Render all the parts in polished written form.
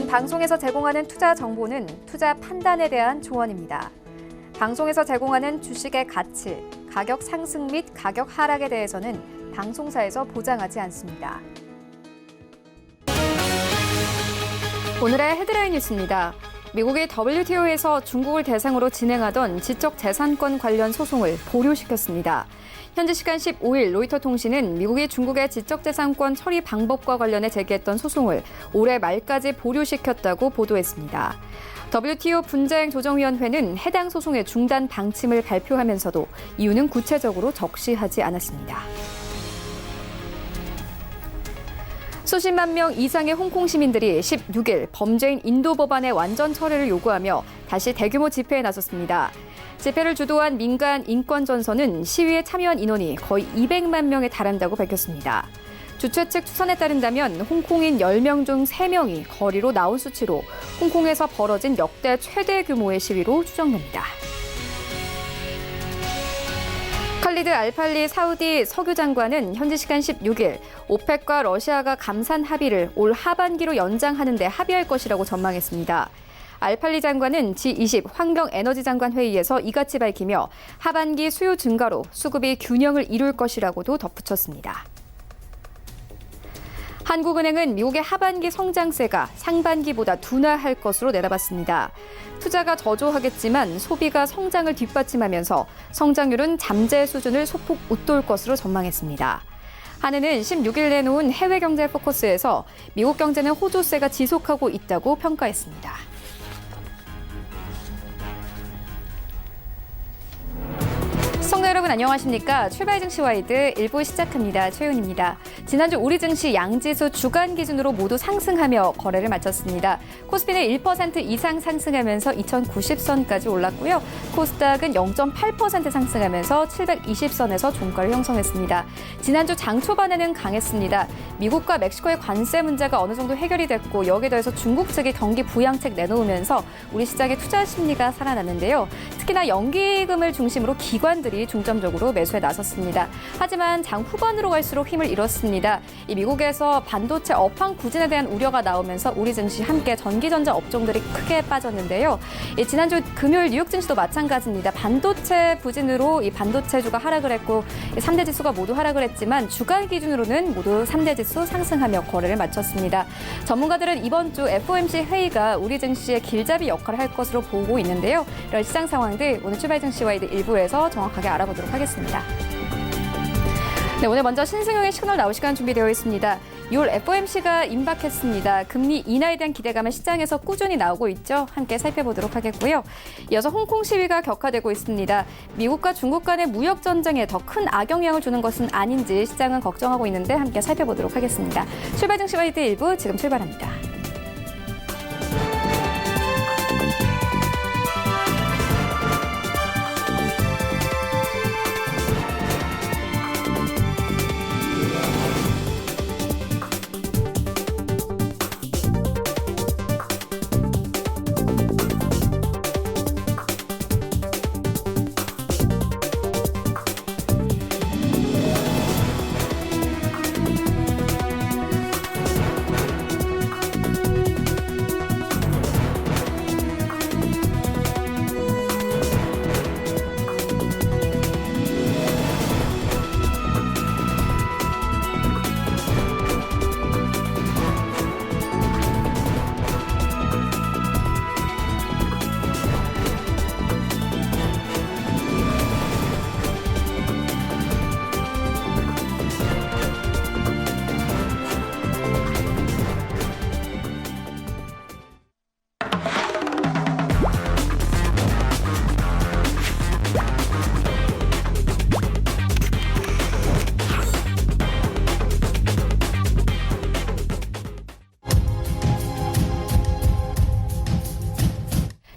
방송에서 제공하는 투자 정보는 투자 판단에 대한 조언입니다. 방송에서 제공하는 주식의 가치, 가격 상승 및 가격 하락에 대해서는 방송사에서 보장하지 않습니다. 오늘의 헤드라인 뉴스입니다. 미국이 WTO에서 중국을 대상으로 진행하던 지적재산권 관련 소송을 보류시켰습니다. 현지 시간 15일 로이터 통신은 미국이 중국의 지적재산권 처리 방법과 관련해 제기했던 소송을 올해 말까지 보류시켰다고 보도했습니다. WTO 분쟁 조정위원회는 해당 소송의 중단 방침을 발표하면서도 이유는 구체적으로 적시하지 않았습니다. 수십만 명 이상의 홍콩 시민들이 16일 범죄인 인도 법안의 완전 철회를 요구하며 다시 대규모 집회에 나섰습니다. 집회를 주도한 민간 인권전선은 시위에 참여한 인원이 거의 200만 명에 달한다고 밝혔습니다. 주최 측 추산에 따른다면 홍콩인 10명 중 3명이 거리로 나온 수치로 홍콩에서 벌어진 역대 최대 규모의 시위로 추정됩니다. 칼리드 알팔리 사우디 석유 장관은 현지 시간 16일 오펙과 러시아가 감산 합의를 올 하반기로 연장하는 데 합의할 것이라고 전망했습니다. 알팔리 장관은 G20 환경에너지 장관 회의에서 이같이 밝히며 하반기 수요 증가로 수급이 균형을 이룰 것이라고도 덧붙였습니다. 한국은행은 미국의 하반기 성장세가 상반기보다 둔화할 것으로 내다봤습니다. 투자가 저조하겠지만 소비가 성장을 뒷받침하면서 성장률은 잠재 수준을 소폭 웃돌 것으로 전망했습니다. 한은은 16일 내놓은 해외 경제 포커스에서 미국 경제는 호조세가 지속하고 있다고 평가했습니다. 시청자 여러분 안녕하십니까? 출발 증시 와이드 1부 시작합니다. 최윤입니다. 지난주 우리 증시 양지수 주간 기준으로 모두 상승하며 거래를 마쳤습니다. 코스피는 1% 이상 상승하면서 2090선까지 올랐고요. 코스닥은 0.8% 상승하면서 720선에서 종가를 형성했습니다. 지난주 장 초반에는 강했습니다. 미국과 멕시코의 관세 문제가 어느 정도 해결이 됐고 여기에 더해서 중국 측이 경기 부양책 내놓으면서 우리 시장의 투자 심리가 살아났는데요. 특히나 연기금을 중심으로 기관들이 중점적으로 매수에 나섰습니다. 하지만 장 후반으로 갈수록 힘을 잃었습니다. 이 미국에서 반도체 업황 부진에 대한 우려가 나오면서 우리 증시 함께 전기전자 업종들이 크게 빠졌는데요. 지난주 금요일 뉴욕 증시도 마찬가지입니다. 반도체 부진으로 이 반도체주가 하락을 했고 3대 지수가 모두 하락을 했지만 주간 기준으로는 모두 3대 지수 상승하며 거래를 마쳤습니다. 전문가들은 이번 주 FOMC 회의가 우리 증시의 길잡이 역할을 할 것으로 보고 있는데요. 이런 시장 상황들 오늘 출발 증시 와이드 1부에서 정확하게 알아보도록 하겠습니다. 네, 오늘 먼저 신승용의 시그널 나올 시간 준비되어 있습니다. 6월 FOMC가 임박했습니다. 금리 인하에 대한 기대감은 시장에서 꾸준히 나오고 있죠. 함께 살펴보도록 하겠고요. 이어서 홍콩 시위가 격화되고 있습니다. 미국과 중국 간의 무역 전쟁에 더 큰 악영향을 주는 것은 아닌지 시장은 걱정하고 있는데 함께 살펴보도록 하겠습니다. 출발 증시 와이드 1부 지금 출발합니다.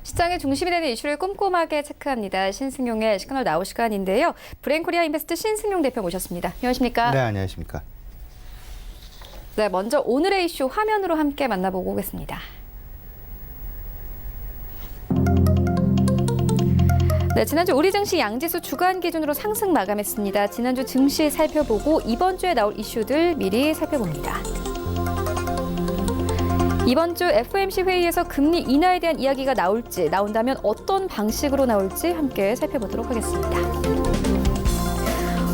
시장의 중심이 되는 이슈를 꼼꼼하게 체크합니다. 신승용의 시그널 나올 시간인데요. 브레인코리아 인베스트 신승용 대표 모셨습니다. 안녕하십니까? 네, 안녕하십니까? 네, 먼저 오늘의 이슈 화면으로 함께 만나보고 오겠습니다. 네, 지난주 우리 증시 양지수 주간 기준으로 상승 마감했습니다. 지난주 증시 살펴보고 이번 주에 나올 이슈들 미리 살펴봅니다. 이번 주 FOMC 회의에서 금리 인하에 대한 이야기가 나온다면 어떤 방식으로 나올지 함께 살펴보도록 하겠습니다.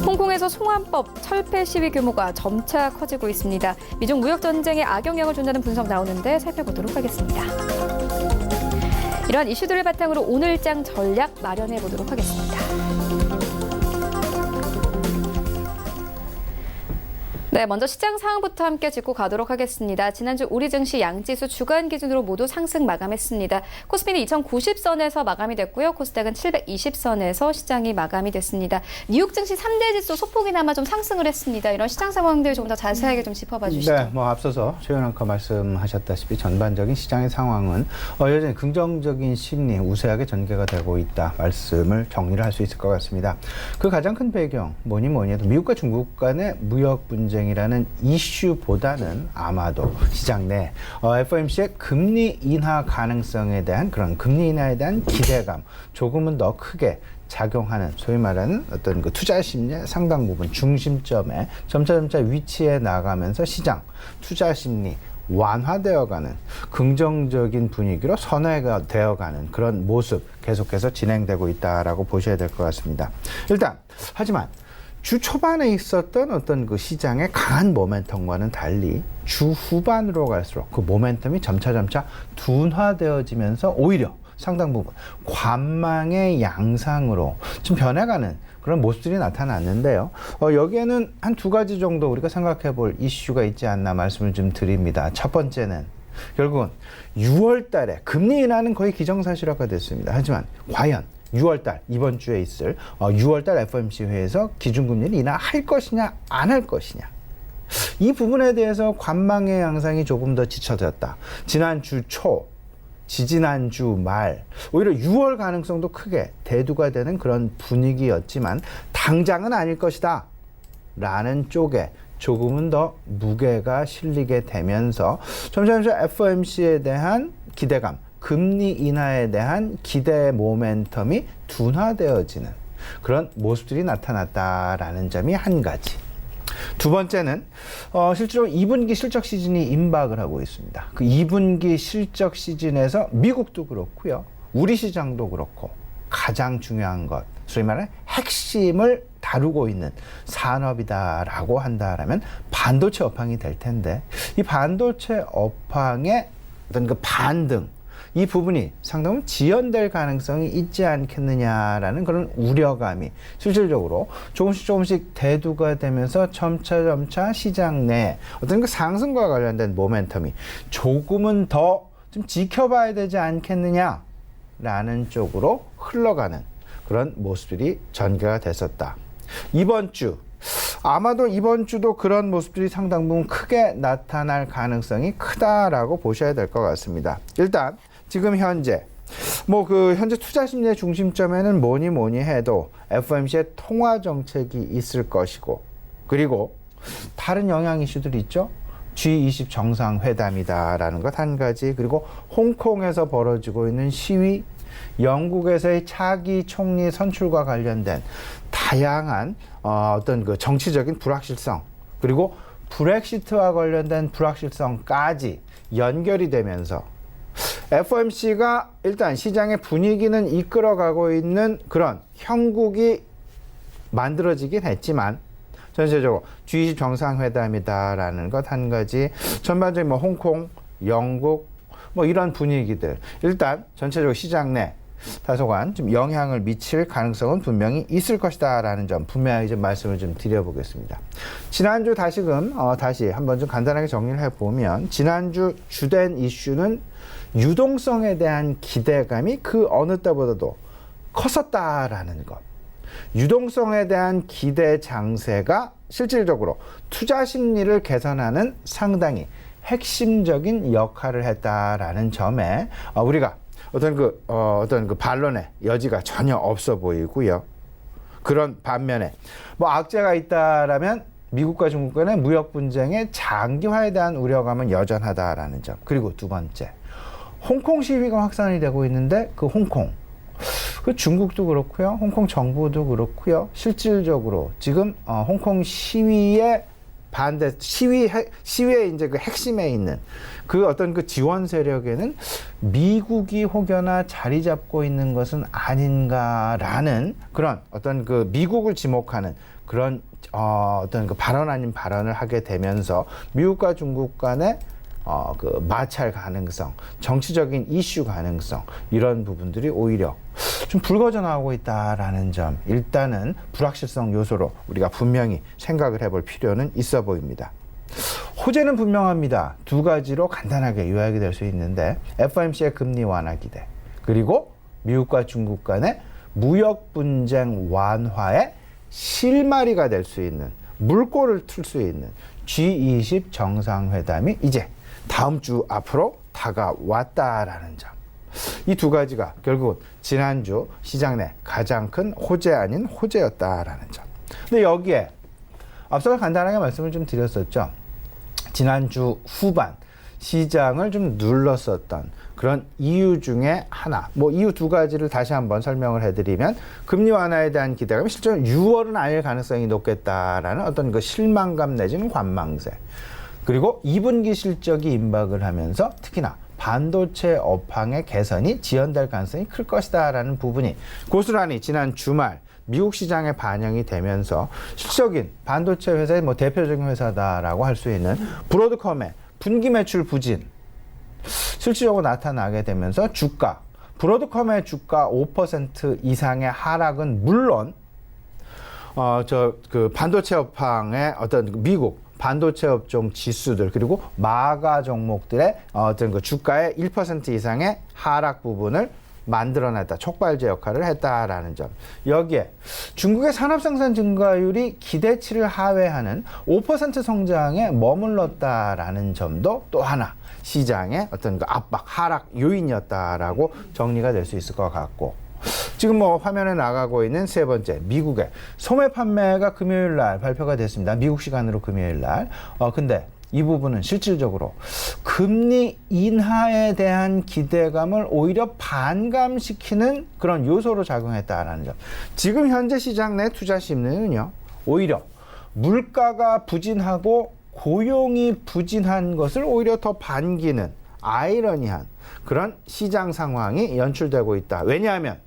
홍콩에서 송환법 철폐 시위 규모가 점차 커지고 있습니다. 미중 무역 전쟁에 악영향을 준다는 분석 나오는데 살펴보도록 하겠습니다. 이러한 이슈들을 바탕으로 오늘장 전략 마련해 보도록 하겠습니다. 네, 먼저 시장 상황부터 함께 짚고 가도록 하겠습니다. 지난주 우리 증시 양지수 주간 기준으로 모두 상승 마감했습니다. 코스피는 2090선에서 마감이 됐고요. 코스닥은 720선에서 시장이 마감이 됐습니다. 뉴욕 증시 3대 지수 소폭이나마 좀 상승을 했습니다. 이런 시장 상황들 조금 더 자세하게 좀 짚어봐 주시죠. 네, 앞서서 최윤 앵커 말씀하셨다시피 전반적인 시장의 상황은 여전히 긍정적인 심리, 우세하게 전개가 되고 있다 말씀을 정리를 할 수 있을 것 같습니다. 그 가장 큰 배경, 뭐니 해도 미국과 중국 간의 무역 분쟁 이라는 이슈보다는 아마도 시장 내 FOMC의 금리 인하 가능성에 대한 그런 금리 인하에 대한 기대감 조금은 더 크게 작용하는 소위 말하는 어떤 그 투자 심리의 상당 부분 중심점에 점차 위치해 나가면서 시장 투자 심리 완화되어가는 긍정적인 분위기로 선회가 되어가는 그런 모습 계속해서 진행되고 있다라고 보셔야 될 것 같습니다. 일단 하지만 주 초반에 있었던 어떤 그 시장의 강한 모멘텀과는 달리 주 후반으로 갈수록 그 모멘텀이 점차 둔화되어지면서 오히려 상당 부분 관망의 양상으로 좀 변해가는 그런 모습들이 나타났는데요. 여기에는 한 두 가지 정도 우리가 생각해 볼 이슈가 있지 않나 말씀을 좀 드립니다. 첫 번째는 결국은 6월 달에 금리 인하는 거의 기정사실화가 됐습니다. 하지만 과연 6월달 이번 주에 있을 6월달 FOMC 회의에서 기준금리를 인하할 것이냐 안 할 것이냐 이 부분에 대해서 관망의 양상이 조금 더 지쳐졌다. 지난주 초 지지난주 말 오히려 6월 가능성도 크게 대두가 되는 그런 분위기였지만 당장은 아닐 것이다 라는 쪽에 조금은 더 무게가 실리게 되면서 점점 FOMC에 대한 기대감 금리 인하에 대한 기대 모멘텀이 둔화되어지는 그런 모습들이 나타났다라는 점이 한 가지. 두 번째는 실제로 2분기 실적 시즌이 임박을 하고 있습니다. 그 2분기 실적 시즌에서 미국도 그렇고요. 우리 시장도 그렇고 가장 중요한 것, 소위 말하는 핵심을 다루고 있는 산업이다라고 한다라면 반도체 업황이 될 텐데 이 반도체 업황의 어떤 그 반등 이 부분이 상당히 지연될 가능성이 있지 않겠느냐라는 그런 우려감이 실질적으로 조금씩 대두가 되면서 점차 시장 내 어떤 그 상승과 관련된 모멘텀이 조금은 더 좀 지켜봐야 되지 않겠느냐라는 쪽으로 흘러가는 그런 모습들이 전개가 됐었다. 이번 주 아마도 이번 주도 그런 모습들이 상당 부분 크게 나타날 가능성이 크다라고 보셔야 될 것 같습니다. 일단 지금 현재 현재 투자 심리의 중심점에는 뭐니 해도 FOMC의 통화 정책이 있을 것이고 그리고 다른 영향 이슈들이 있죠. G20 정상회담이다라는 것 한 가지 그리고 홍콩에서 벌어지고 있는 시위 영국에서의 차기 총리 선출과 관련된 다양한 어떤 그 정치적인 불확실성 그리고 브렉시트와 관련된 불확실성까지 연결이 되면서 FOMC가 일단 시장의 분위기는 이끌어가고 있는 그런 형국이 만들어지긴 했지만 전체적으로 G20 정상회담이다라는 것 한 가지 전반적인 홍콩, 영국 이런 분위기들 일단 전체적으로 시장 내 다소간 좀 영향을 미칠 가능성은 분명히 있을 것이다라는 점 분명히 좀 말씀을 좀 드려보겠습니다. 지난주 다시 한번 좀 간단하게 정리를 해보면 지난주 주된 이슈는 유동성에 대한 기대감이 그 어느 때보다도 컸었다라는 것. 유동성에 대한 기대 장세가 실질적으로 투자 심리를 개선하는 상당히 핵심적인 역할을 했다라는 점에 우리가 어떤 그 반론의 여지가 전혀 없어 보이고요. 그런 반면에 악재가 있다라면 미국과 중국 간의 무역 분쟁의 장기화에 대한 우려감은 여전하다라는 점. 그리고 두 번째, 홍콩 시위가 확산이 되고 있는데 그 홍콩, 그 중국도 그렇고요, 홍콩 정부도 그렇고요. 실질적으로 지금 홍콩 시위의 반대 시위의 이제 그 핵심에 있는 그 어떤 그 지원 세력에는 미국이 혹여나 자리 잡고 있는 것은 아닌가라는 그런 어떤 그 미국을 지목하는 그런 어떤 그 발언 아닌 발언을 하게 되면서 미국과 중국 간의 그 마찰 가능성, 정치적인 이슈 가능성 이런 부분들이 오히려 좀 불거져 나오고 있다라는 점, 일단은 불확실성 요소로 우리가 분명히 생각을 해볼 필요는 있어 보입니다. 호재는 분명합니다. 두 가지로 간단하게 요약이 될 수 있는데 FOMC의 금리 완화 기대, 그리고 미국과 중국 간의 무역 분쟁 완화의 실마리가 될 수 있는, 물꼬를 틀 수 있는 G20 정상회담이 이제 다음 주 앞으로 다가왔다라는 점. 이 두 가지가 결국은 지난주 시장 내 가장 큰 호재 아닌 호재였다라는 점. 근데 여기에 앞서 간단하게 말씀을 좀 드렸었죠. 지난주 후반 시장을 좀 눌렀었던 그런 이유 중에 하나, 뭐 이유 두 가지를 다시 한번 설명을 해드리면, 금리 완화에 대한 기대감이 실제로 6월은 아닐 가능성이 높겠다라는 어떤 그 실망감 내지는 관망세, 그리고 2분기 실적이 임박을 하면서 특히나 반도체 업황의 개선이 지연될 가능성이 클 것이다라는 부분이 고스란히 지난 주말 미국 시장에 반영이 되면서 실적인 반도체 회사의 뭐 대표적인 회사다라고 할 수 있는 브로드컴의 분기 매출 부진 실질적으로 나타나게 되면서 주가, 브로드컴의 주가 5% 이상의 하락은 물론 그 반도체 업황의 어떤 미국 반도체 업종 지수들, 그리고 마가 종목들의 어떤 그 주가의 1% 이상의 하락 부분을 만들어냈다, 촉발제 역할을 했다라는 점. 여기에 중국의 산업생산 증가율이 기대치를 하회하는 5% 성장에 머물렀다라는 점도 또 하나 시장의 어떤 그 압박, 하락 요인이었다라고 정리가 될 수 있을 것 같고, 지금 뭐 화면에 나가고 있는 세 번째, 미국의 소매 판매가 금요일 날 발표가 됐습니다. 미국 시간으로 금요일 날. 근데 이 부분은 실질적으로 금리 인하에 대한 기대감을 오히려 반감시키는 그런 요소로 작용했다라는 점. 지금 현재 시장 내 투자 심리는요, 오히려 물가가 부진하고 고용이 부진한 것을 오히려 더 반기는 아이러니한 그런 시장 상황이 연출되고 있다. 왜냐하면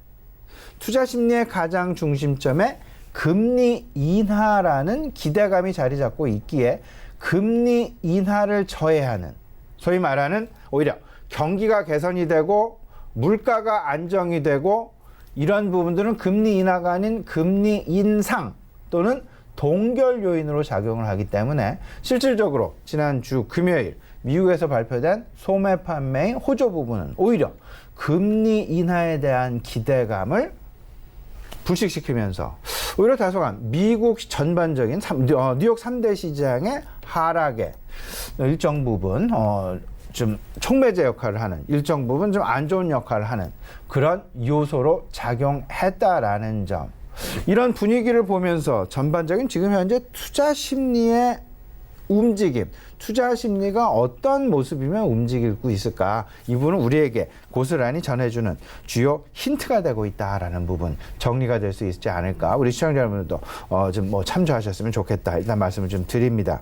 투자 심리의 가장 중심점에 금리 인하라는 기대감이 자리 잡고 있기에 금리 인하를 저해하는, 소위 말하는 오히려 경기가 개선이 되고 물가가 안정이 되고 이런 부분들은 금리 인하가 아닌 금리 인상 또는 동결 요인으로 작용을 하기 때문에 실질적으로 지난주 금요일 미국에서 발표된 소매 판매의 호조 부분은 오히려 금리 인하에 대한 기대감을 불식시키면서 오히려 다소간 미국 전반적인 뉴욕 3대 시장의 하락에 일정 부분 좀 촉매제 역할을 하는, 일정 부분 좀 안 좋은 역할을 하는 그런 요소로 작용했다라는 점. 이런 분위기를 보면서 전반적인 지금 현재 투자 심리의 움직임, 투자 심리가 어떤 모습이면 움직일 수 있을까, 이 부분은 우리에게 고스란히 전해주는 주요 힌트가 되고 있다라는 부분, 정리가 될 수 있지 않을까, 우리 시청자 여러분들도 좀 뭐 참조하셨으면 좋겠다, 일단 말씀을 좀 드립니다.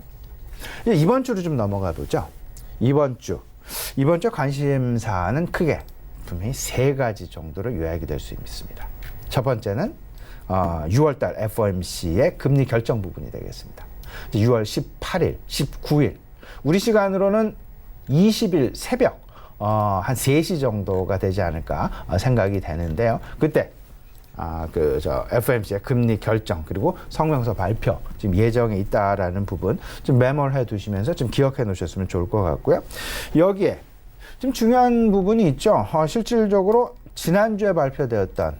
이제 이번 주로 좀 넘어가 보죠. 이번 주 관심사는 크게 분명히 세 가지 정도로 요약이 될 수 있습니다. 첫 번째는 6월달 FOMC의 금리 결정 부분이 되겠습니다. 6월 18일, 19일, 우리 시간으로는 20일 새벽 한 3시 정도가 되지 않을까 생각이 되는데요. 그때 FOMC의 금리 결정 그리고 성명서 발표 지금 예정에 있다라는 부분 좀 메모를 해두시면서 좀 기억해 놓으셨으면 좋을 것 같고요. 여기에 좀 중요한 부분이 있죠. 실질적으로 지난주에 발표되었던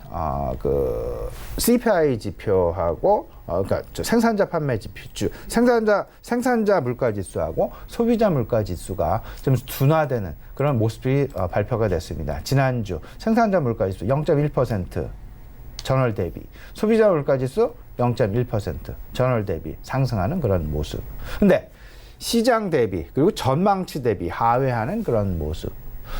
그 CPI 지표하고 그러니까 생산자 판매 지표, 생산자 물가 지수하고 소비자 물가 지수가 좀 둔화되는 그런 모습이 발표가 됐습니다. 지난주 생산자 물가 지수 0.1% 전월 대비, 소비자 물가 지수 0.1% 전월 대비 상승하는 그런 모습. 근데 시장 대비 그리고 전망치 대비 하회하는 그런 모습.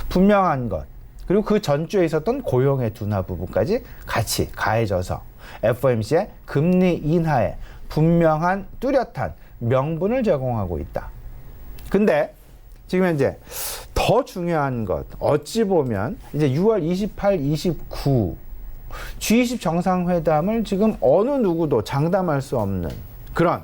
분명한 것. 그리고 그 전주에 있었던 고용의 둔화 부분까지 같이 가해져서 FOMC의 금리 인하에 분명한 뚜렷한 명분을 제공하고 있다. 근데 지금 현재 더 중요한 것, 어찌 보면 이제 6월 28, 29 G20 정상회담을 지금 어느 누구도 장담할 수 없는 그런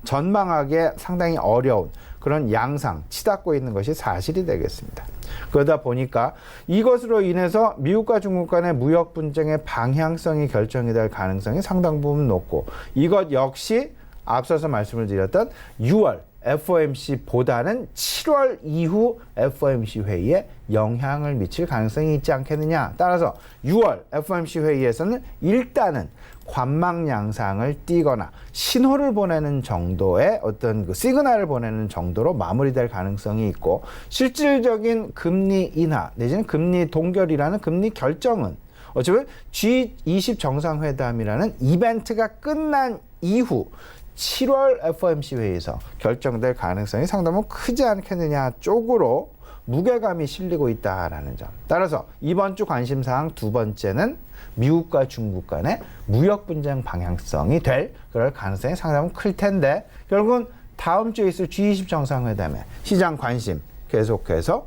전망하기 상당히 어려운 그런 양상 치닫고 있는 것이 사실이 되겠습니다. 그러다 보니까 이것으로 인해서 미국과 중국 간의 무역 분쟁의 방향성이 결정이 될 가능성이 상당 부분 높고, 이것 역시 앞서서 말씀을 드렸던 6월 FOMC보다는 7월 이후 FOMC 회의에 영향을 미칠 가능성이 있지 않겠느냐. 따라서 6월 FOMC 회의에서는 일단은 관망 양상을 띠거나 신호를 보내는 정도의 어떤 그 시그널을 보내는 정도로 마무리될 가능성이 있고, 실질적인 금리 인하 내지는 금리 동결이라는 금리 결정은 어쩌면 G20 정상회담이라는 이벤트가 끝난 이후 7월 FOMC 회의에서 결정될 가능성이 상당히 크지 않겠느냐 쪽으로 무게감이 실리고 있다라는 점. 따라서 이번 주 관심사항 두 번째는 미국과 중국 간의 무역 분쟁 방향성이 될 그럴 가능성이 상당히 클 텐데, 결국은 다음 주에 있을 G20 정상회담에 시장 관심 계속해서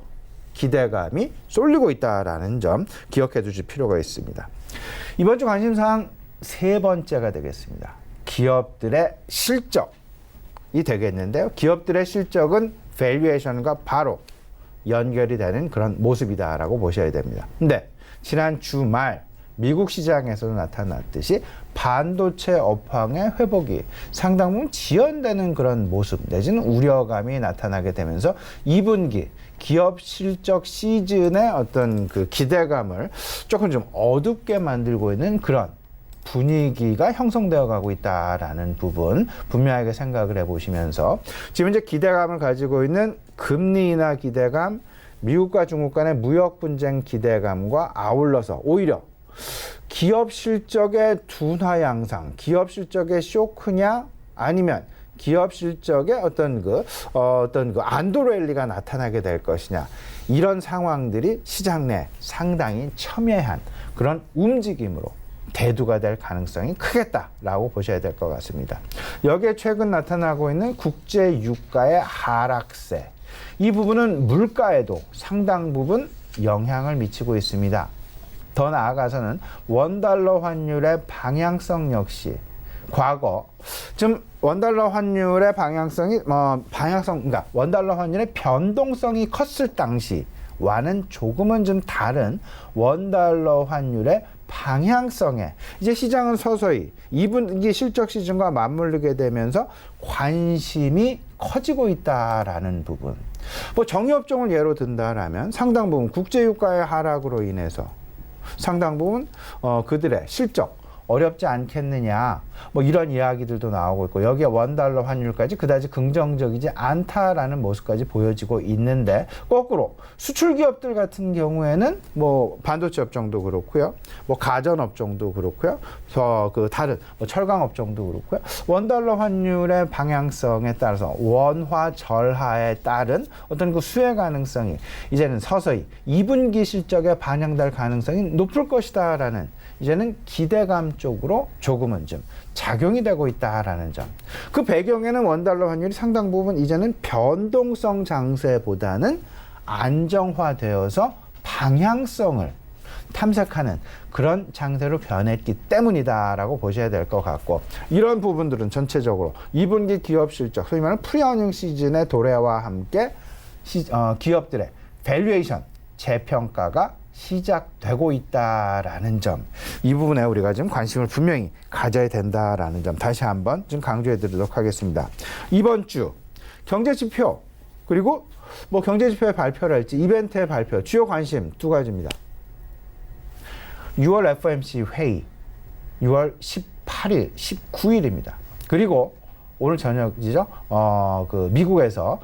기대감이 쏠리고 있다라는 점 기억해 두실 필요가 있습니다. 이번 주 관심사항 세 번째가 되겠습니다. 기업들의 실적이 되겠는데요. 기업들의 실적은 밸류에이션과 바로 연결이 되는 그런 모습이다라고 보셔야 됩니다. 근데 지난 주말 미국 시장에서도 나타났듯이 반도체 업황의 회복이 상당 부분 지연되는 그런 모습 내지는 우려감이 나타나게 되면서 2분기 기업 실적 시즌의 어떤 그 기대감을 조금 좀 어둡게 만들고 있는 그런 분위기가 형성되어 가고 있다라는 부분 분명하게 생각을 해보시면서, 지금 이제 기대감을 가지고 있는 금리 인하 기대감, 미국과 중국 간의 무역 분쟁 기대감과 아울러서 오히려 기업 실적의 둔화 양상, 기업 실적의 쇼크냐 아니면 기업 실적의 어떤 그 안도랠리가 나타나게 될 것이냐, 이런 상황들이 시장 내 상당히 첨예한 그런 움직임으로 대두가 될 가능성이 크겠다라고 보셔야 될 것 같습니다. 여기에 최근 나타나고 있는 국제 유가의 하락세, 이 부분은 물가에도 상당 부분 영향을 미치고 있습니다. 더 나아가서는 원달러 환율의 방향성 역시 과거 좀 원달러 환율의 그러니까 원달러 환율의 변동성이 컸을 당시와는 조금은 좀 다른 원달러 환율의 방향성에 이제 시장은 서서히 2분기 실적 시즌과 맞물리게 되면서 관심이 커지고 있다라는 부분. 뭐 정유업종을 예로 든다라면 상당 부분 국제유가의 하락으로 인해서 상당 부분 그들의 실적 어렵지 않겠느냐, 뭐 이런 이야기들도 나오고 있고, 여기에 원달러 환율까지 그다지 긍정적이지 않다라는 모습까지 보여지고 있는데, 거꾸로 수출 기업들 같은 경우에는 뭐 반도체 업종도 그렇고요, 뭐 가전 업종도 그렇고요, 다른 뭐 철강 업종도 그렇고요, 원달러 환율의 방향성에 따라서 원화 절하에 따른 어떤 그 수혜 가능성이 이제는 서서히 2분기 실적에 반영될 가능성이 높을 것이다라는 이제는 기대감 쪽으로 조금은 좀 작용이 되고 있다라는 점. 그 배경에는 원달러 환율이 상당 부분 이제는 변동성 장세보다는 안정화되어서 방향성을 탐색하는 그런 장세로 변했기 때문이다라고 보셔야 될 것 같고, 이런 부분들은 전체적으로 2분기 기업 실적, 소위 말하는 프리어닝 시즌의 도래와 함께 기업들의 밸류에이션 재평가가 시작되고 있다라는 점, 이 부분에 우리가 좀 관심을 분명히 가져야 된다라는 점 다시 한번 좀 강조해 드리도록 하겠습니다. 이번 주 경제지표, 그리고 뭐 경제지표의 발표랄지 이벤트의 발표, 주요 관심 두 가지입니다. 6월 FOMC 회의 6월 18일, 19일입니다. 그리고 오늘 저녁이죠. 미국에서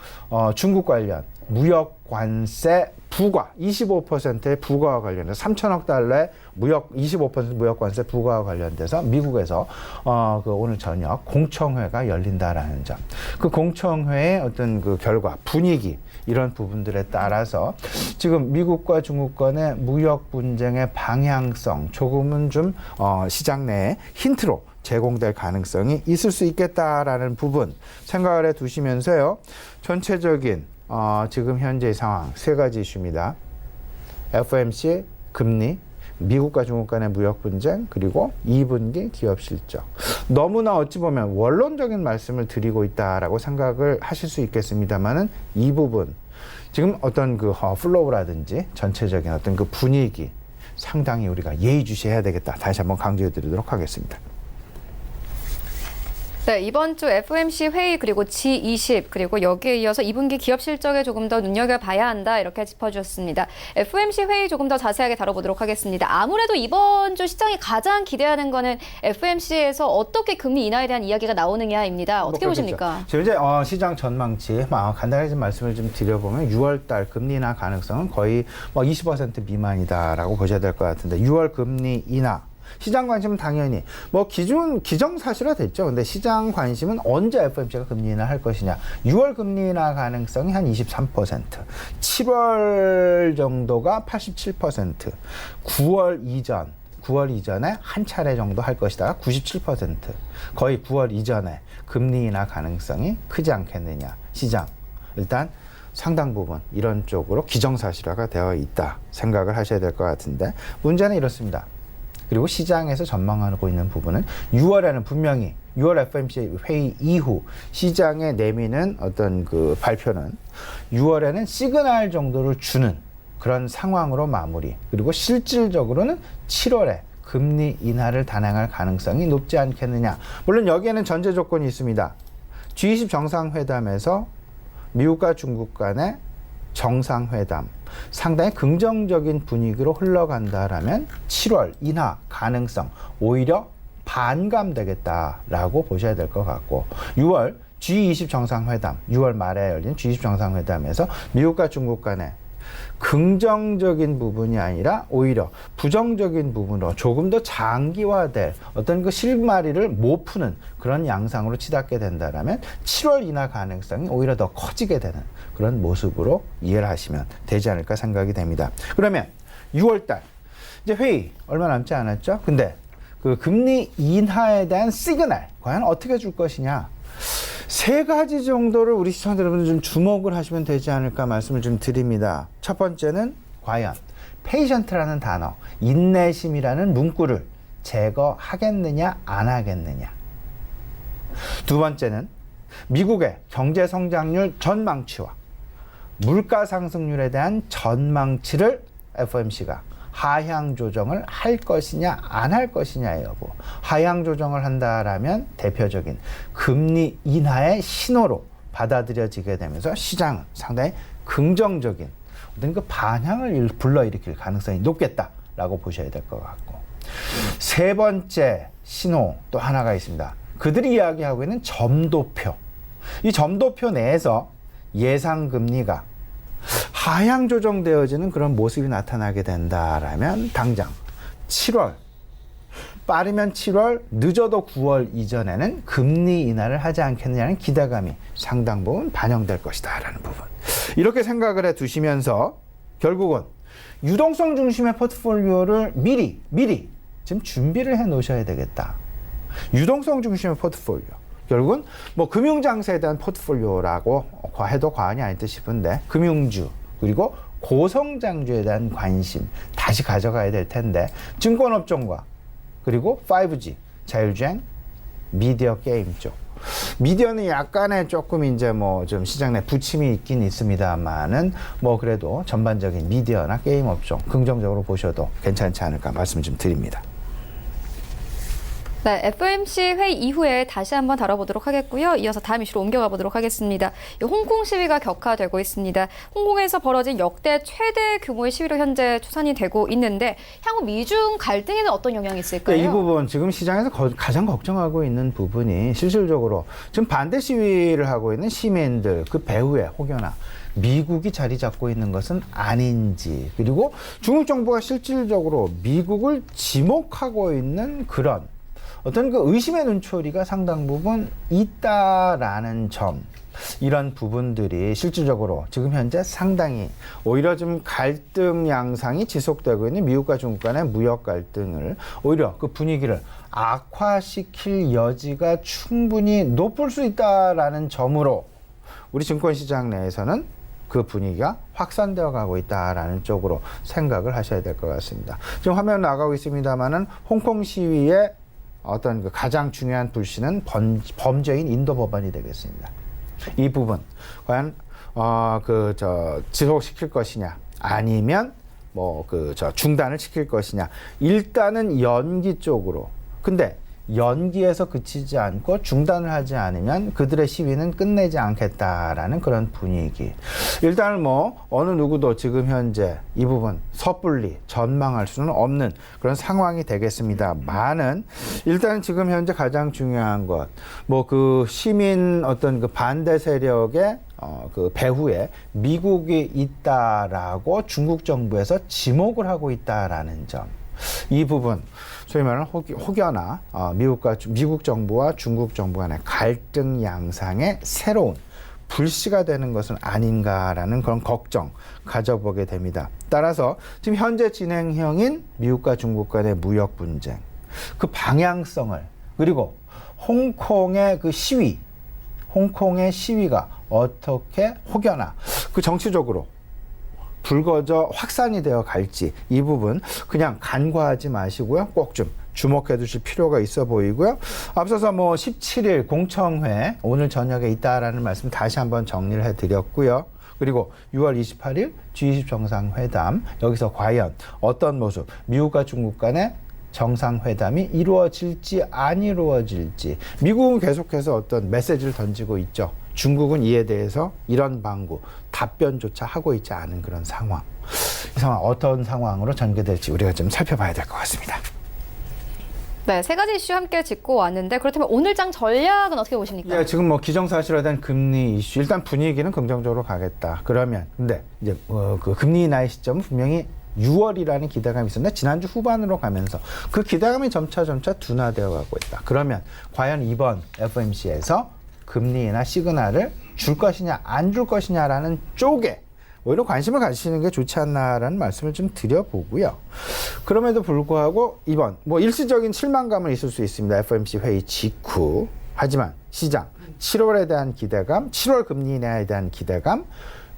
중국 관련 무역 관세 부과 25%의 부과와 관련해서 3천억 달러의 25% 무역 관세 부과와 관련돼서 미국에서 오늘 저녁 공청회가 열린다라는 점. 그 공청회의 어떤 그 결과, 분위기, 이런 부분들에 따라서 지금 미국과 중국 간의 무역 분쟁의 방향성 조금은 좀 시장 내에 힌트로 제공될 가능성이 있을 수 있겠다라는 부분 생각을 해 두시면서요. 전체적인 지금 현재 상황 세 가지 이슈입니다. FOMC 금리, 미국과 중국 간의 무역 분쟁, 그리고 2분기 기업 실적. 너무나 어찌 보면 원론적인 말씀을 드리고 있다라고 생각을 하실 수 있겠습니다만은 이 부분 지금 어떤 그 플로우라든지 전체적인 어떤 그 분위기 상당히 우리가 예의주시해야 되겠다. 다시 한번 강조해 드리도록 하겠습니다. 네, 이번 주 FOMC 회의 그리고 G20 그리고 여기에 이어서 2분기 기업 실적에 조금 더 눈여겨봐야 한다 이렇게 짚어주셨습니다. FOMC 회의 조금 더 자세하게 다뤄보도록 하겠습니다. 아무래도 이번 주 시장이 가장 기대하는 거는 FOMC에서 어떻게 금리 인하에 대한 이야기가 나오느냐입니다. 어떻게 보십니까? 지금 이제 시장 전망치 간단하게 좀 말씀을 좀 드려보면 6월달 금리 인하 가능성은 거의 20% 미만이다라고 보셔야 될 것 같은데 6월 금리 인하. 시장 관심은 당연히 기정사실화 됐죠. 근데 시장 관심은 언제 FOMC가 금리 인하 할 것이냐. 6월 금리 인하 가능성이 한 23%, 7월 정도가 87%, 9월 이전에 한 차례 정도 할 것이다가 97%, 거의 9월 이전에 금리 인하 가능성이 크지 않겠느냐. 시장 일단 상당 부분 이런 쪽으로 기정사실화가 되어 있다 생각을 하셔야 될 것 같은데 문제는 이렇습니다. 그리고 시장에서 전망하고 있는 부분은 6월에는 분명히 6월 FOMC 회의 이후 시장에 내미는 어떤 그 발표는 6월에는 시그널 정도를 주는 그런 상황으로 마무리. 그리고 실질적으로는 7월에 금리 인하를 단행할 가능성이 높지 않겠느냐. 물론 여기에는 전제 조건이 있습니다. G20 정상회담에서 미국과 중국 간의 정상회담 상당히 긍정적인 분위기로 흘러간다라면 7월 인하 가능성 오히려 반감되겠다라고 보셔야 될 것 같고 6월 G20 정상회담 6월 말에 열린 G20 정상회담에서 미국과 중국 간의 긍정적인 부분이 아니라 오히려 부정적인 부분으로 조금 더 장기화될 어떤 그 실마리를 못 푸는 그런 양상으로 치닫게 된다라면 7월 인하 가능성이 오히려 더 커지게 되는 그런 모습으로 이해를 하시면 되지 않을까 생각이 됩니다. 그러면 6월달 이제 회의 얼마 남지 않았죠? 근데 그 금리 인하에 대한 시그널 과연 어떻게 줄 것이냐? 세 가지 정도를 우리 시청자 여러분들 좀 주목을 하시면 되지 않을까 말씀을 좀 드립니다. 첫 번째는 과연 페이션트라는 단어, 인내심이라는 문구를 제거하겠느냐 안 하겠느냐. 두 번째는 미국의 경제 성장률 전망치와 물가 상승률에 대한 전망치를 FOMC가 하향 조정을 할 것이냐 안 할 것이냐의 여부. 하향 조정을 한다라면 대표적인 금리 인하의 신호로 받아들여지게 되면서 시장은 상당히 긍정적인 어떤 그 반향을 불러일으킬 가능성이 높겠다라고 보셔야 될 것 같고 세 번째 신호 또 하나가 있습니다. 그들이 이야기하고 있는 점도표. 이 점도표 내에서 예상 금리가 하향 조정되어지는 그런 모습이 나타나게 된다라면 당장 7월 빠르면 7월 늦어도 9월 이전에는 금리 인하를 하지 않겠느냐는 기대감이 상당 부분 반영될 것이다 라는 부분 이렇게 생각을 해 두시면서 결국은 유동성 중심의 포트폴리오를 미리 지금 준비를 해 놓으셔야 되겠다. 유동성 중심의 포트폴리오 결국은 금융장세에 대한 포트폴리오라고 해도 과언이 아닐 듯 싶은데 금융주 그리고 고성장주에 대한 관심 다시 가져가야 될 텐데 증권업종과 그리고 5G 자율주행 미디어 게임 쪽 미디어는 약간의 조금 이제 좀 시장 내 부침이 있긴 있습니다만은 그래도 전반적인 미디어나 게임 업종 긍정적으로 보셔도 괜찮지 않을까 말씀 좀 드립니다. 네, FOMC 회의 이후에 다시 한번 다뤄보도록 하겠고요. 이어서 다음 이슈로 옮겨가 보도록 하겠습니다. 홍콩 시위가 격화되고 있습니다. 홍콩에서 벌어진 역대 최대 규모의 시위로 현재 추산이 되고 있는데 향후 미중 갈등에는 어떤 영향이 있을까요? 네, 이 부분 지금 시장에서 가장 걱정하고 있는 부분이 실질적으로 지금 반대 시위를 하고 있는 시민들 그 배후에 혹여나 미국이 자리 잡고 있는 것은 아닌지 그리고 중국 정부가 실질적으로 미국을 지목하고 있는 그런 어떤 그 의심의 눈초리가 상당 부분 있다라는 점. 이런 부분들이 실질적으로 지금 현재 상당히 오히려 좀 갈등 양상이 지속되고 있는 미국과 중국 간의 무역 갈등을 오히려 그 분위기를 악화시킬 여지가 충분히 높을 수 있다라는 점으로 우리 증권시장 내에서는 그 분위기가 확산되어 가고 있다라는 쪽으로 생각을 하셔야 될 것 같습니다. 지금 화면 나가고 있습니다만은 홍콩 시위의 어떤 그 가장 중요한 불씨는 범죄인 인도 법안이 되겠습니다. 이 부분 과연 지속시킬 것이냐 아니면 중단을 시킬 것이냐. 일단은 연기 쪽으로. 근데 연기에서 그치지 않고 중단을 하지 않으면 그들의 시위는 끝내지 않겠다라는 그런 분위기. 일단 어느 누구도 지금 현재 이 부분 섣불리 전망할 수는 없는 그런 상황이 되겠습니다만은 일단 지금 현재 가장 중요한 것 그 시민 어떤 그 반대 세력의 그 배후에 미국이 있다라고 중국 정부에서 지목을 하고 있다라는 점. 이 부분 소위 말하는 혹여나 미국 정부와 중국 정부 간의 갈등 양상의 새로운 불씨가 되는 것은 아닌가라는 그런 걱정 가져보게 됩니다. 따라서 지금 현재 진행형인 미국과 중국 간의 무역 분쟁, 그 방향성을 그리고 홍콩의 그 홍콩의 시위가 어떻게 혹여나 그 정치적으로 불거져 확산이 되어 갈지 이 부분 그냥 간과하지 마시고요. 꼭 좀 주목해 두실 필요가 있어 보이고요. 앞서서 17일 공청회 오늘 저녁에 있다라는 말씀 다시 한번 정리를 해드렸고요. 그리고 6월 28일 G20 정상회담 여기서 과연 어떤 모습 미국과 중국 간의 정상회담이 이루어질지 안 이루어질지 미국은 계속해서 어떤 메시지를 던지고 있죠. 중국은 이에 대해서 이런 방구, 답변조차 하고 있지 않은 그런 상황. 이 상황 어떤 상황으로 전개될지 우리가 좀 살펴봐야 될 것 같습니다. 네, 세 가지 이슈 함께 짚고 왔는데 그렇다면 오늘장 전략은 어떻게 보십니까? 예, 지금 기정사실화에 대한 금리 이슈 일단 분위기는 긍정적으로 가겠다. 그러면 근데 이제 그 금리 인하의 시점은 분명히 6월이라는 기대감이 있었는데 지난주 후반으로 가면서 그 기대감이 점차 둔화되어 가고 있다. 그러면 과연 이번 FOMC에서 금리 인하 시그널을 줄 것이냐 안 줄 것이냐라는 쪽에 오히려 관심을 가지시는 게 좋지 않나라는 말씀을 좀 드려보고요. 그럼에도 불구하고 이번 일시적인 실망감은 있을 수 있습니다. FOMC 회의 직후. 하지만 시장 7월에 대한 기대감, 7월 금리 인하에 대한 기대감,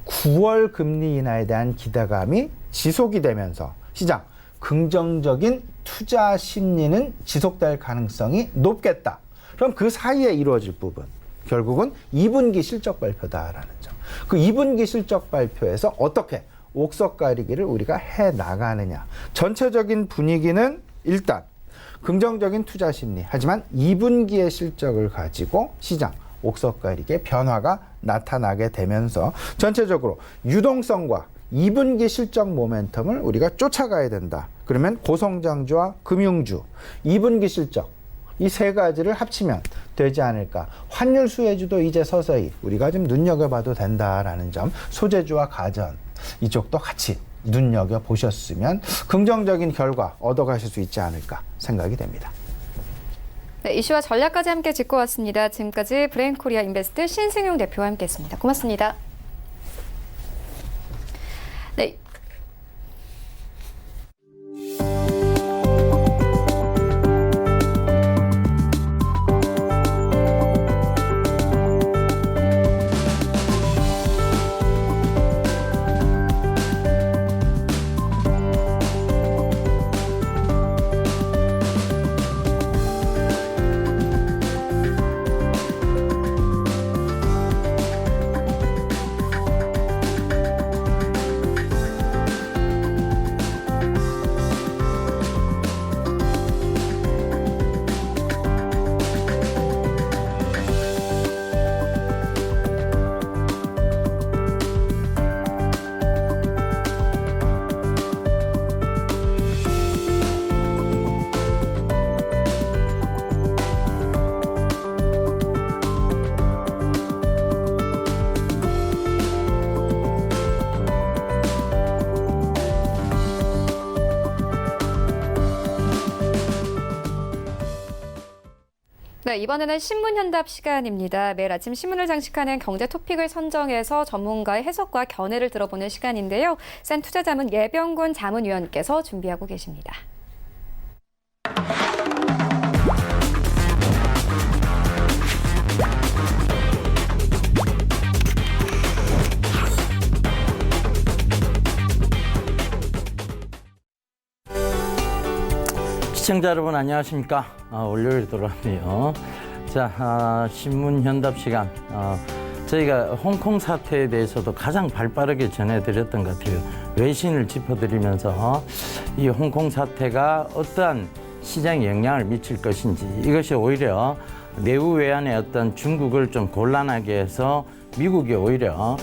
9월 금리 인하에 대한 기대감이 지속이 되면서 시장 긍정적인 투자 심리는 지속될 가능성이 높겠다. 그럼 그 사이에 이루어질 부분 결국은 2분기 실적 발표다라는 점. 그 2분기 실적 발표에서 어떻게 옥석 가리기를 우리가 해 나가느냐. 전체적인 분위기는 일단 긍정적인 투자 심리. 하지만 2분기의 실적을 가지고 시장 옥석 가리기의 변화가 나타나게 되면서 전체적으로 유동성과 2분기 실적 모멘텀을 우리가 쫓아가야 된다. 그러면 고성장주와 금융주, 2분기 실적 이 세 가지를 합치면 되지 않을까. 환율 수혜주도 이제 서서히 우리가 좀 눈여겨봐도 된다라는 점. 소재주와 가전 이쪽도 같이 눈여겨보셨으면 긍정적인 결과 얻어가실 수 있지 않을까 생각이 됩니다. 네, 이슈와 전략까지 함께 짚고 왔습니다. 지금까지 브레인코리아 인베스트 신승용 대표와 함께했습니다. 고맙습니다. 네. 네, 이번에는 신문현답 시간입니다. 매일 아침 신문을 장식하는 경제 토픽을 선정해서 전문가의 해석과 견해를 들어보는 시간인데요. 센투자자문 예병군 자문위원께서 준비하고 계십니다. 시청자 여러분 안녕하십니까? 월요일 돌아왔네요. 자, 신문 현답 시간. 저희가 홍콩 사태에 대해서도 가장 발빠르게 전해드렸던 것 같아요. 외신을 짚어드리면서 이 홍콩 사태가 어떠한 시장에 영향을 미칠 것인지, 이것이 오히려 내후 외환의 어떤 중국을 좀 곤란하게 해서 미국이 오히려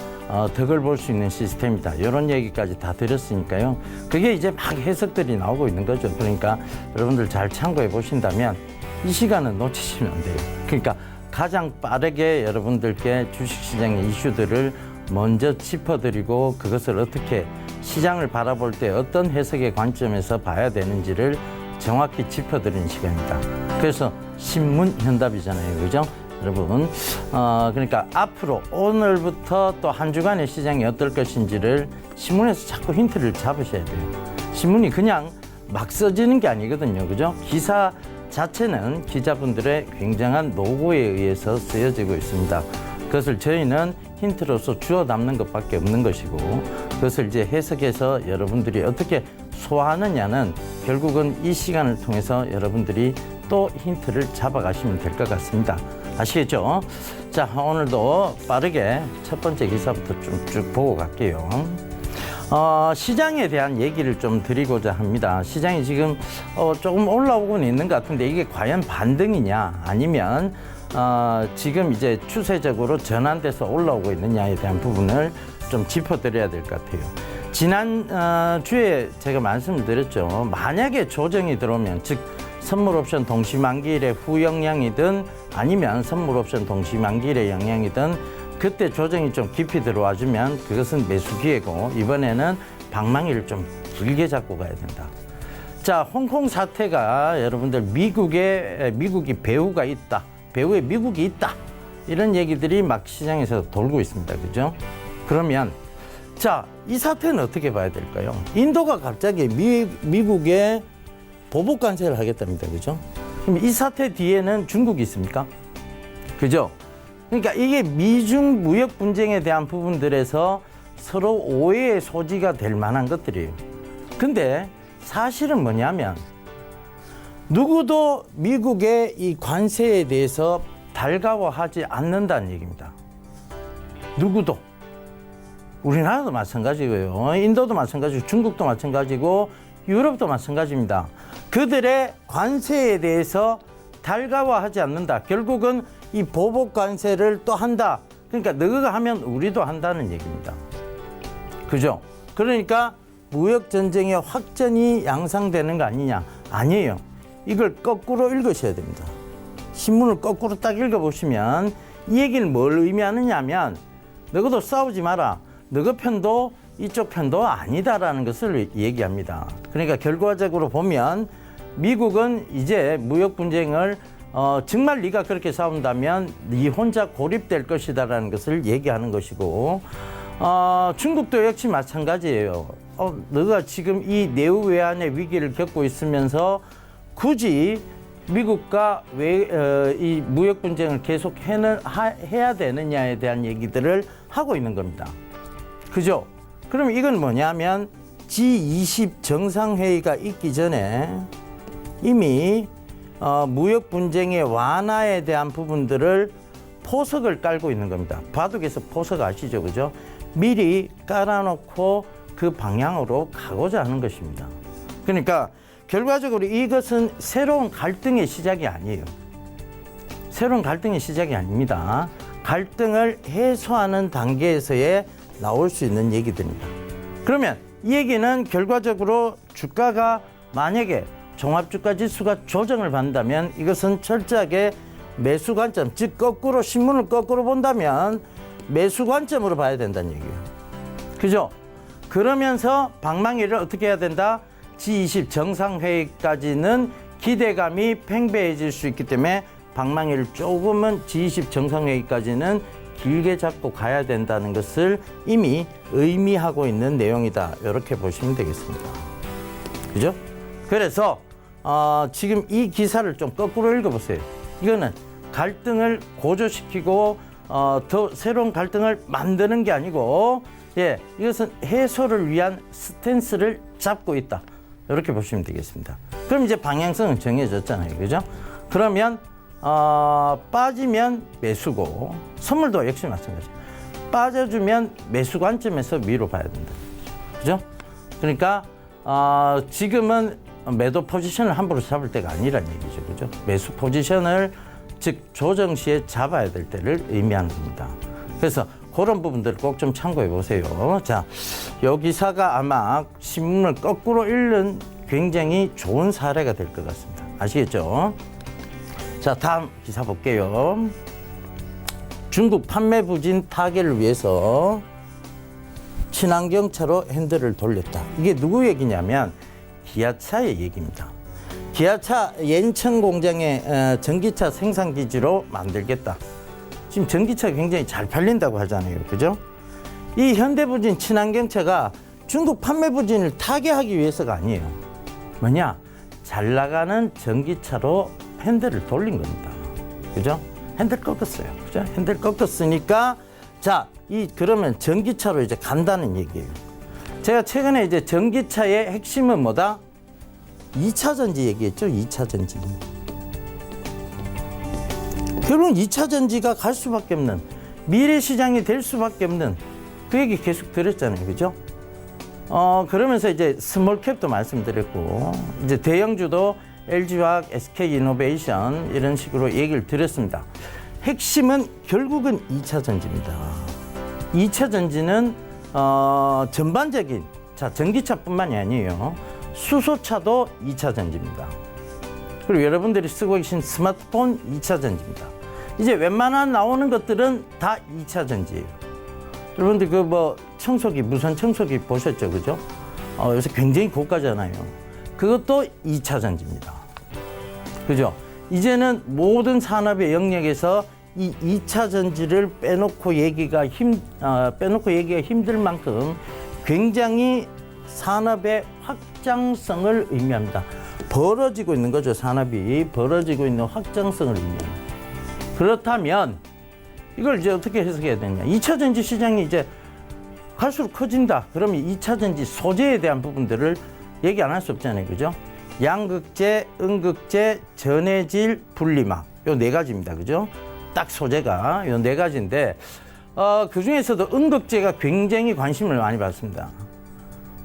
덕을 볼 수 있는 시스템이다. 이런 얘기까지 다 드렸으니까요. 그게 이제 막 해석들이 나오고 있는 거죠. 그러니까 여러분들 잘 참고해 보신다면 이 시간은 놓치시면 안 돼요. 그러니까 가장 빠르게 여러분들께 주식시장의 이슈들을 먼저 짚어드리고 그것을 어떻게 시장을 바라볼 때 어떤 해석의 관점에서 봐야 되는지를 정확히 짚어드리는 시간입니다. 그래서 신문 현답이잖아요. 그죠? 여러분, 그러니까 앞으로 오늘부터 또 한 주간의 시장이 어떨 것인지를 신문에서 자꾸 힌트를 잡으셔야 돼요. 신문이 그냥 막 써지는 게 아니거든요. 그죠? 기사 자체는 기자분들의 굉장한 노고에 의해서 쓰여지고 있습니다. 그것을 저희는 힌트로서 주워 담는 것밖에 없는 것이고, 그것을 이제 해석해서 여러분들이 어떻게 소화하느냐는 결국은 이 시간을 통해서 여러분들이 또 힌트를 잡아가시면 될 것 같습니다. 아시겠죠? 자, 오늘도 빠르게 첫 번째 기사부터 쭉 보고 갈게요. 시장에 대한 얘기를 좀 드리고자 합니다. 시장이 지금 조금 올라오고는 있는 것 같은데 이게 과연 반등이냐 아니면 지금 이제 추세적으로 전환돼서 올라오고 있느냐에 대한 부분을 좀 짚어드려야 될 것 같아요. 지난 주에 제가 말씀을 드렸죠. 만약에 조정이 들어오면, 즉 선물옵션 동시만기일의 후영향이든 아니면 선물옵션 동시만기일의 영향이든 그때 조정이 좀 깊이 들어와주면 그것은 매수 기회고, 이번에는 방망이를 좀 길게 잡고 가야 된다. 자, 홍콩 사태가 여러분들 미국이 배후가 있다, 배후에 미국이 있다, 이런 얘기들이 막 시장에서 돌고 있습니다. 그죠? 그러면 자, 이 사태는 어떻게 봐야 될까요? 인도가 갑자기 미국에 보복 관세를 하겠답니다. 그죠? 그럼 이 사태 뒤에는 중국이 있습니까? 그죠? 그러니까 이게 미중 무역 분쟁에 대한 부분들에서 서로 오해의 소지가 될 만한 것들이에요. 근데 사실은 뭐냐면 누구도 미국의 이 관세에 대해서 달가워하지 않는다는 얘기입니다. 누구도. 우리나라도 마찬가지고요. 인도도 마찬가지고 중국도 마찬가지고 유럽도 마찬가지입니다. 그들의 관세에 대해서 달가워하지 않는다. 결국은 이 보복 관세를 또 한다. 그러니까 너가 하면 우리도 한다는 얘기입니다. 그죠? 그러니까 무역 전쟁의 확전이 양상되는 거 아니냐? 아니에요. 이걸 거꾸로 읽으셔야 됩니다. 신문을 거꾸로 딱 읽어보시면 이 얘기는 뭘 의미하느냐 하면 너희도 싸우지 마라. 너희 편도 이쪽 편도 아니다라는 것을 얘기합니다. 그러니까 결과적으로 보면 미국은 이제 무역 분쟁을 정말 네가 그렇게 싸운다면 네 혼자 고립될 것이다라는 것을 얘기하는 것이고, 중국도 역시 마찬가지예요. 너가 지금 이 내후 외환의 위기를 겪고 있으면서 굳이 미국과 왜 이 무역 분쟁을 계속 해야 되느냐에 대한 얘기들을 하고 있는 겁니다. 그죠? 그럼 이건 뭐냐면 G20 정상회의가 있기 전에 이미 무역 분쟁의 완화에 대한 부분들을 포석을 깔고 있는 겁니다. 바둑에서 포석 아시죠? 그죠? 미리 깔아놓고 그 방향으로 가고자 하는 것입니다. 그러니까 결과적으로 이것은 새로운 갈등의 시작이 아니에요. 새로운 갈등의 시작이 아닙니다. 갈등을 해소하는 단계에서의 나올 수 있는 얘기들입니다. 그러면 이 얘기는 결과적으로 주가가 만약에 종합주가지수가 조정을 받는다면 이것은 철저하게 매수 관점, 즉 거꾸로 신문을 거꾸로 본다면 매수 관점으로 봐야 된다는 얘기예요. 그죠? 그러면서 방망이를 어떻게 해야 된다? G20 정상회의까지는 기대감이 팽배해질 수 있기 때문에 방망이를 조금은 G20 정상회의까지는 길게 잡고 가야 된다는 것을 이미 의미하고 있는 내용이다. 이렇게 보시면 되겠습니다. 그죠? 그래서 지금 이 기사를 좀 거꾸로 읽어보세요. 이거는 갈등을 고조시키고 더 새로운 갈등을 만드는 게 아니고 이것은 해소를 위한 스탠스를 잡고 있다. 이렇게 보시면 되겠습니다. 그럼 이제 방향성은 정해졌잖아요. 그죠? 그러면 빠지면 매수고 선물도 역시 마찬가지예요. 빠져주면 매수 관점에서 위로 봐야 된다. 그죠? 그러니까 지금은 매도 포지션을 함부로 잡을 때가 아니란 얘기죠. 그죠? 매수 포지션을 즉 조정 시에 잡아야 될 때를 의미하는 겁니다. 그래서 그런 부분들을 꼭 좀 참고해 보세요. 자, 이 기사가 아마 신문을 거꾸로 읽는 굉장히 좋은 사례가 될 것 같습니다. 아시겠죠? 자, 다음 기사 볼게요. 중국 판매 부진 타개를 위해서 친환경차로 핸들을 돌렸다. 이게 누구 얘기냐면 기아차의 얘기입니다. 기아차 연천 공장에 전기차 생산 기지로 만들겠다. 지금 전기차가 굉장히 잘 팔린다고 하잖아요. 그죠? 이 현대부진 친환경차가 중국 판매 부진을 타개하기 위해서가 아니에요. 뭐냐? 잘 나가는 전기차로 핸들을 돌린 겁니다. 그죠? 핸들 꺾었어요. 그죠? 핸들 꺾었으니까 자, 그러면 전기차로 이제 간다는 얘기예요. 제가 최근에 이제 전기차의 핵심은 뭐다? 2차 전지 얘기했죠. 2차 전지. 결국 2차 전지가 갈 수밖에 없는 미래 시장이 될 수밖에 없는 그 얘기 계속 드렸잖아요. 그죠? 그러면서 이제 스몰캡도 말씀드렸고 이제 대형주도 LG화학, SK이노베이션 이런 식으로 얘기를 드렸습니다. 핵심은 결국은 2차 전지입니다. 2차 전지는 전반적인 전기차뿐만이 아니에요. 수소차도 2차 전지입니다. 그리고 여러분들이 쓰고 계신 스마트폰 2차 전지입니다. 이제 웬만한 나오는 것들은 다 2차 전지예요. 여러분들 청소기, 무선 청소기 보셨죠? 그죠? 요새 굉장히 고가잖아요. 그것도 2차 전지입니다. 그죠? 이제는 모든 산업의 영역에서 이 2차 전지를 빼놓고 얘기가 힘들 만큼 굉장히 산업의 확장성을 의미합니다. 벌어지고 있는 거죠. 산업이 벌어지고 있는 확장성을 의미합니다. 그렇다면 이걸 이제 어떻게 해석해야 되냐? 2차 전지 시장이 이제 갈수록 커진다. 그러면 2차 전지 소재에 대한 부분들을 얘기 안 할 수 없잖아요. 그죠? 양극재, 음극재, 전해질, 분리막. 요 네 가지입니다. 그죠? 딱 소재가 요 네 가지인데, 그 중에서도 음극재가 굉장히 관심을 많이 받습니다.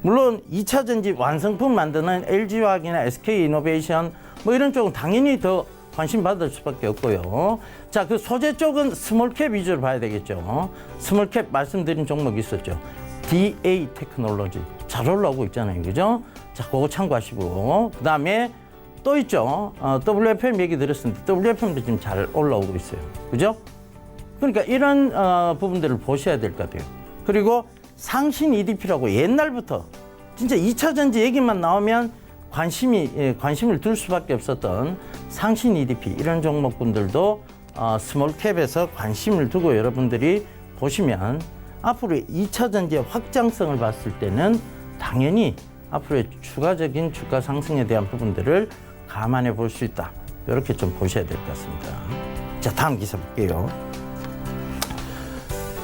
물론 2차 전지 완성품 만드는 LG화학이나 SK이노베이션 이런 쪽은 당연히 더 관심 받을 수밖에 없고요. 자, 그 소재 쪽은 스몰캡 위주로 봐야 되겠죠. 스몰캡 말씀드린 종목이 있었죠. DA 테크놀로지. 잘 올라오고 있잖아요. 그죠? 자, 그거 참고하시고. 그 다음에 또 있죠. WFM 얘기 드렸습니다. WFM도 지금 잘 올라오고 있어요. 그죠? 그러니까 이런 부분들을 보셔야 될 것 같아요. 그리고 상신 EDP라고 옛날부터 진짜 2차 전지 얘기만 나오면 관심을 둘 수밖에 없었던 상신 EDP 이런 종목군들도 스몰캡에서 관심을 두고 여러분들이 보시면 앞으로 2차 전지의 확장성을 봤을 때는 당연히 앞으로의 추가적인 주가 상승에 대한 부분들을 감안해 볼 수 있다. 이렇게 좀 보셔야 될 것 같습니다. 자, 다음 기사 볼게요.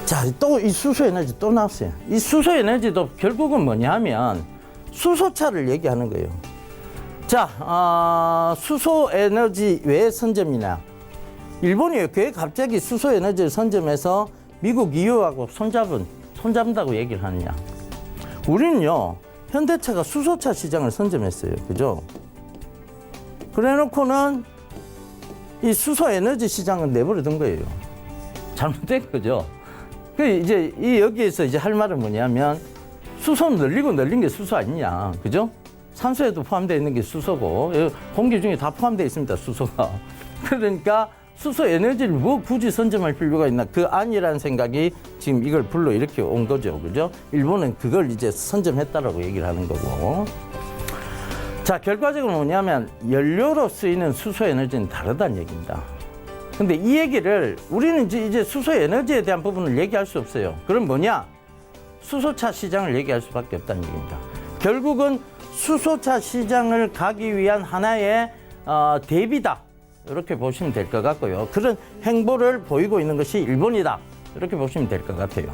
자, 또 이 수소에너지 또 나왔어요. 이 수소에너지도 결국은 뭐냐 하면 수소차를 얘기하는 거예요. 자, 수소에너지 왜 선점이냐. 일본이 왜 갑자기 수소에너지를 선점해서 미국 EU하고 손잡는다고 얘기를 하느냐. 우리는요, 현대차가 수소차 시장을 선점했어요. 그죠? 그래 놓고는 이 수소에너지 시장은 내버려둔 거예요. 잘못된 거죠. 이제 여기에서 이제 할 말은 뭐냐면 수소는 늘린 게 수소 아니냐. 그죠? 산소에도 포함되어 있는 게 수소고 공기 중에 다 포함되어 있습니다. 수소가. 그러니까 수소 에너지를 뭐 굳이 선점할 필요가 있나. 그 아니라는 생각이 지금 이걸 불러 이렇게 온 거죠. 그죠? 일본은 그걸 이제 선점했다라고 얘기를 하는 거고. 자, 결과적으로 뭐냐면 연료로 쓰이는 수소 에너지는 다르다는 얘기입니다. 근데 이 얘기를 우리는 이제 수소 에너지에 대한 부분을 얘기할 수 없어요. 그럼 뭐냐? 수소차 시장을 얘기할 수밖에 없다는 얘기입니다. 결국은 수소차 시장을 가기 위한 하나의 대비다. 이렇게 보시면 될 것 같고요. 그런 행보를 보이고 있는 것이 일본이다. 이렇게 보시면 될 것 같아요.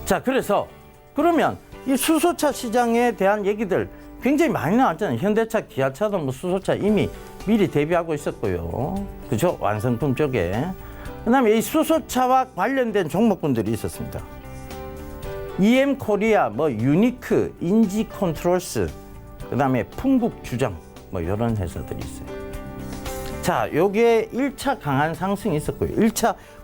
자, 그래서 그러면 이 수소차 시장에 대한 얘기들 굉장히 많이 나왔잖아요. 현대차, 기아차도 뭐 수소차 이미 미리 대비하고 있었고요. 그죠? 완성품 쪽에. 그 다음에 이 수소차와 관련된 종목군들이 있었습니다. EM 코리아, 뭐 유니크, 인지 컨트롤스, 그 다음에 풍국주정, 뭐 이런 회사들이 있어요. 자, 요게 1차 강한 상승이 있었고요.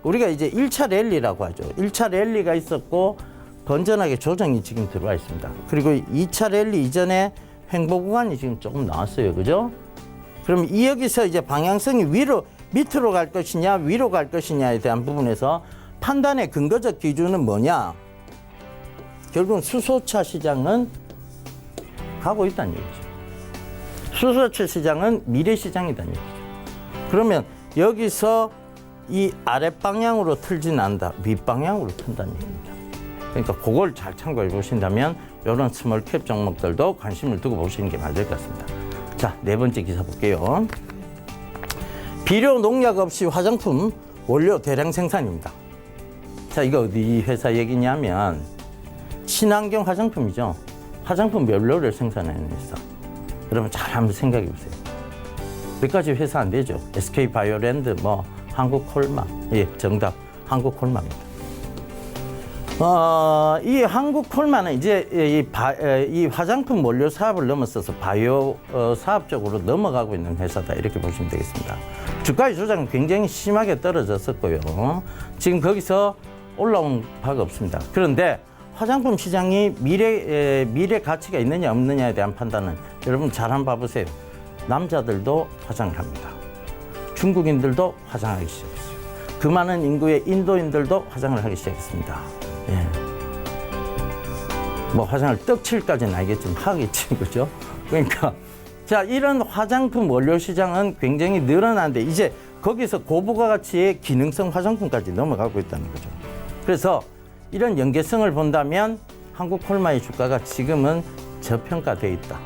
우리가 이제 1차 랠리라고 하죠. 1차 랠리가 있었고, 건전하게 조정이 지금 들어와 있습니다. 그리고 2차 랠리 이전에 횡보 구간이 지금 조금 나왔어요. 그죠? 그럼 여기서 이제 방향성이 밑으로 갈 것이냐, 위로 갈 것이냐에 대한 부분에서 판단의 근거적 기준은 뭐냐? 결국은 수소차 시장은 가고 있다는 얘기죠. 수소차 시장은 미래 시장이라는 얘기죠. 그러면 여기서 이 아랫방향으로 틀진 않는다. 윗방향으로 튼다는 얘기입니다. 그러니까 그걸 잘 참고해 보신다면 이런 스몰캡 종목들도 관심을 두고 보시는 게 맞을 것 같습니다. 자, 네 번째 기사 볼게요. 비료 농약 없이 화장품 원료 대량 생산입니다. 자, 이거 어디 회사 얘기냐면 친환경 화장품이죠. 화장품 원료를 생산하는 회사. 여러분 잘 한번 생각해 보세요. 몇 가지 회사 안 되죠. SK바이오랜드, 뭐 한국콜마. 예, 정답. 한국콜마입니다. 이 한국콜마는 이제 이 화장품 원료 사업을 넘어서서 바이오 사업 쪽으로 넘어가고 있는 회사다. 이렇게 보시면 되겠습니다. 주가의 조작은 굉장히 심하게 떨어졌었고요. 지금 거기서 올라온 바가 없습니다. 그런데 화장품 시장이 미래 가치가 있느냐 없느냐에 대한 판단은 여러분 잘 한번 봐보세요. 남자들도 화장을 합니다. 중국인들도 화장하기 시작했어요. 그 많은 인구의 인도인들도 화장을 하기 시작했습니다. 예. 뭐 화장을 떡칠까지는 알겠지만 하겠지, 그죠? 그러니까 자, 이런 화장품 원료 시장은 굉장히 늘어나는데 이제 거기서 고부가가치의 기능성 화장품까지 넘어가고 있다는 거죠. 그래서 이런 연계성을 본다면 한국콜마의 주가가 지금은 저평가되어 있다.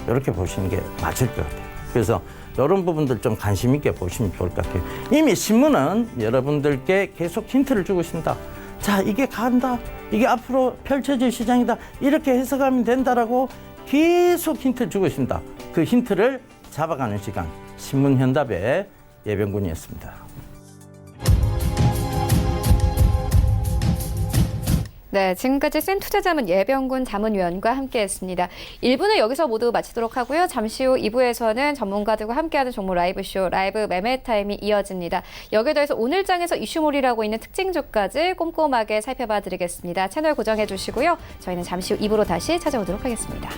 이렇게 보시는 게 맞을 것 같아요. 그래서 이런 부분들 좀 관심 있게 보시면 좋을 것 같아요. 이미 신문은 여러분들께 계속 힌트를 주고 있습니다. 자, 이게 간다. 이게 앞으로 펼쳐질 시장이다. 이렇게 해석하면 된다라고 계속 힌트를 주고 있습니다. 그 힌트를 잡아가는 시간, 신문현답의 예병군이었습니다. 네, 지금까지 센투자자문 예병군 자문위원과 함께했습니다. 1부는 여기서 모두 마치도록 하고요. 잠시 후 2부에서는 전문가들과 함께하는 종목 라이브쇼, 라이브 매매 타임이 이어집니다. 여기에 더해서 오늘 장에서 이슈몰이라고 있는 특징주까지 꼼꼼하게 살펴봐 드리겠습니다. 채널 고정해 주시고요. 저희는 잠시 후 2부로 다시 찾아오도록 하겠습니다.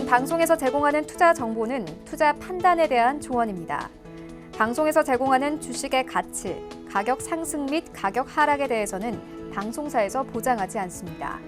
방송에서 제공하는 투자 정보는 투자 판단에 대한 조언입니다. 방송에서 제공하는 주식의 가치, 가격 상승 및 가격 하락에 대해서는 방송사에서 보장하지 않습니다.